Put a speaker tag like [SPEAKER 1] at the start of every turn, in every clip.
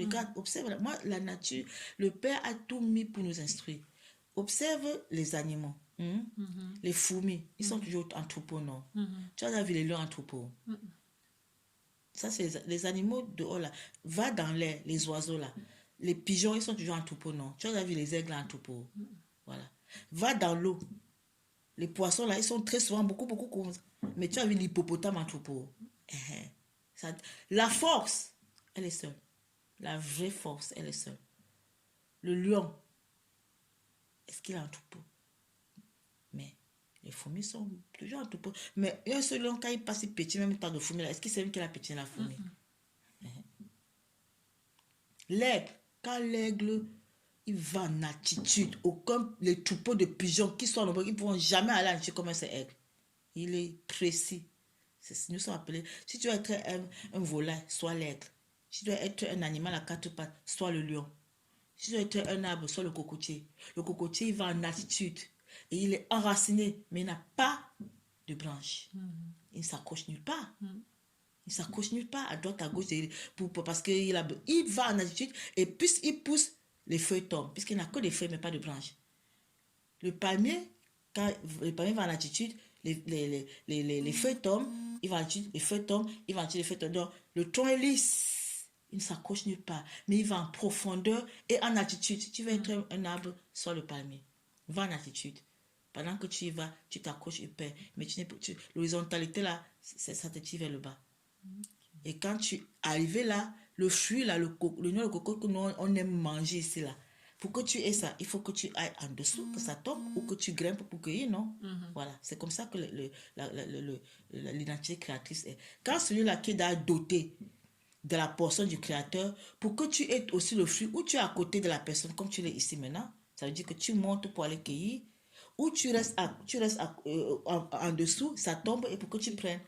[SPEAKER 1] Regarde, observe. Moi, la nature, le Père a tout mis pour nous instruire. Observe les animaux. Les fourmis, ils sont toujours en troupeau, non? Tu as déjà vu les lions en troupeau? Ça, c'est les animaux dehors là. Va dans l'air, les oiseaux là. Les pigeons, ils sont toujours en troupeau, non? Tu as déjà vu les aigles en troupeau? Voilà. Va dans l'eau. Les poissons là, ils sont très souvent beaucoup comme ça. Mais tu as vu l'hippopotame en troupeau? La force, elle est seule. La vraie force, elle est seule. Le lion, est-ce qu'il est en troupeau? Mais les fourmis sont toujours en troupeau. Mais un seul lion, quand il passe, il pétille même temps de fourmi là. Est-ce qu'il sait même qu'il a pétillé la fourmi? L'aigle, quand l'aigle, il va en attitude. Aucun, les troupeaux de pigeons qui sont nombreux, ils ne pourront jamais aller en attitude comme un aigle. Il est précis. Nous sommes appelés. Si tu veux être un volaille, sois l'aigle. Si tu dois être un animal à quatre pattes, sois le lion. Si tu dois être un arbre, sois le cocotier. Le cocotier, il va en attitude. Et il est enraciné, mais il n'a pas de branche. Il ne s'accroche nulle part. Il s'accroche nulle part, à droite, à gauche, parce qu'il va en attitude, et puisqu'il pousse, les feuilles tombent, puisqu'il n'a que des feuilles, mais pas de branches. Le palmier, quand le palmier va en attitude, les feuilles tombent, il va en attitude, les feuilles tombent, il va en attitude, les feuilles tombent. Donc, le tronc est lisse, il ne s'accroche nulle part, mais il va en profondeur et en attitude. Si tu veux être un arbre, sois le palmier. Va en attitude. Pendant que tu y vas, tu t'accroches hyper, mais l'horizontalité là, ça te tire vers le bas. Et quand tu arrives là, le fruit là, le noix de coco que nous on aime manger ici là, pour que tu aies ça, il faut que tu ailles en dessous, que ça tombe, ou que tu grimpes pour cueillir, non? Voilà, c'est comme ça que l'identité créatrice est. Quand celui-là qui est doté de la portion du créateur, pour que tu aies aussi le fruit, ou tu es à côté de la personne, comme tu l'es ici maintenant, ça veut dire que tu montes pour aller cueillir, ou tu restes en dessous, ça tombe, et pour que tu prennes,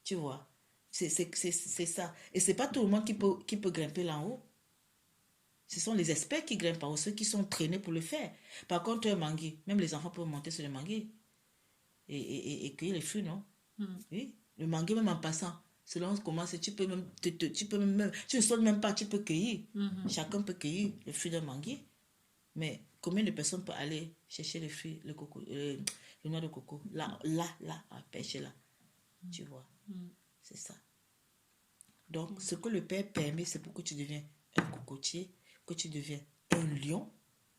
[SPEAKER 1] tu vois. C'est ça. Et c'est pas tout le monde qui peut grimper là en haut. Ce sont les experts qui grimpent en haut, ceux qui sont traînés pour le faire. Par contre, un manguier, même les enfants peuvent monter sur le manguier et cueillir les fruits, non? Oui. Le manguier, même en passant, selon comment c'est, tu peux même, tu ne sautes même pas, tu peux cueillir. Chacun peut cueillir le fruit d'un manguier. Mais combien de personnes peuvent aller chercher les fruits, le noix de coco, là, à pêcher là? Tu vois? C'est ça. Donc, ce que le Père permet, c'est pour que tu deviens un cocotier, que tu deviens un lion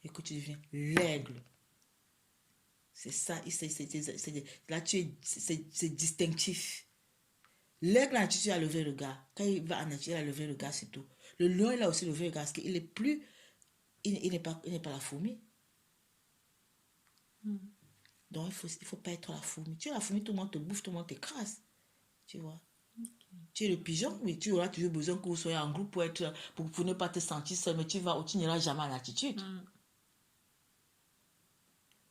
[SPEAKER 1] et que tu deviens l'aigle. C'est ça. Là, c'est distinctif. L'aigle, en nature, a levé le regard. Quand il va en nature, il a levé le regard, c'est tout. Le lion, il a aussi levé le regard parce qu'il est plus. Il n'est pas la fourmi. Donc, il faut pas être la fourmi. Tu es la fourmi, tout le monde te bouffe, tout le monde t'écrase. Tu vois? Tu es le pigeon, mais tu auras toujours besoin que vous soyez en groupe pour ne pas te sentir seul, mais tu n'iras jamais en attitude.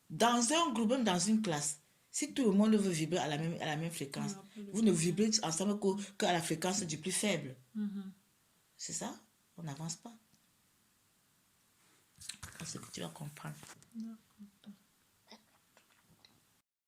[SPEAKER 1] Dans un groupe, même dans une classe, si tout le monde veut vibrer à la même fréquence, vous ne vibrez ensemble qu'à la fréquence du plus faible. C'est ça? On n'avance pas. C'est ce que tu vas comprendre.